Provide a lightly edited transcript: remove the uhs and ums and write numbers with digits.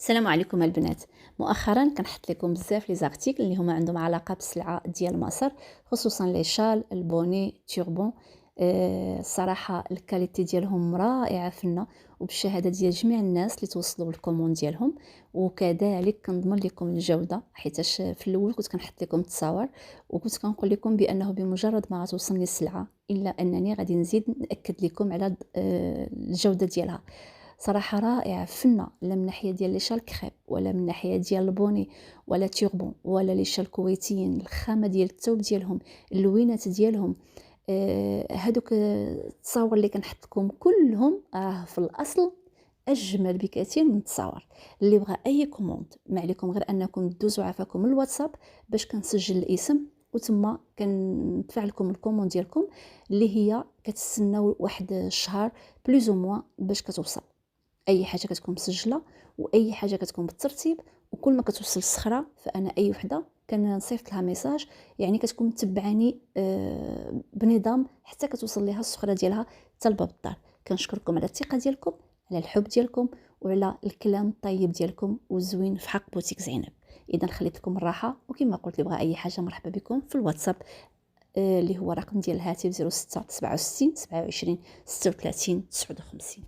السلام عليكم البنات. مؤخرا كنحط لكم بزاف لي زارتيكل اللي هما عندهم علاقه بالسلعه ديال مصر، خصوصا لي شال البوني توربون. الصراحه الكاليتي ديالهم رائعه فينا، وبالشهاده ديال جميع الناس اللي توصلوا بالكومون ديالهم. وكذلك كنضمن لكم الجوده، حيتاش في الاول كنت كنحط لكم التصاور وكنت كنقول لكم بانه بمجرد ما غتوصلني السلعه الا انني غادي نزيد ناكد لكم على الجوده ديالها. صراحة رائعة فنة، لا من ناحية ديال لي شال كريب ولا من ناحية ديال البوني ولا توربون ولا لي شال كويتيين. الخامة ديال الثوب ديالهم، اللوينات ديالهم، هادوك التصاور اللي كنحط لكم كلهم في الاصل اجمل بكثير من التصاور. اللي بغى اي كوموند ما عليكم غير انكم دوزوا عفاكم الواتساب باش كنسجل الاسم، وتما كندفع لكم الكوموند ديالكم اللي هي كتستناو واحد الشهر بلوز او موان باش كتوصل. اي حاجه كتكون مسجله واي حاجه كتكون بالترتيب، وكل ما كتوصل الصخره فانا اي وحده كنصيفط لها ميساج، يعني كتكون متبعاني بنظام حتى كتوصل ليها الصخره ديالها حتى لباب الدار. كنشكركم على الثقه ديالكم، على الحب ديالكم، وعلى الكلام الطيب ديالكم والزوين في حق بوتيك زينب. اذا خليت لكم الراحه، وكما قلت اللي بغى اي حاجه مرحبا بكم في الواتساب، اللي هو رقم ديال الهاتف 06 67 27 36 59.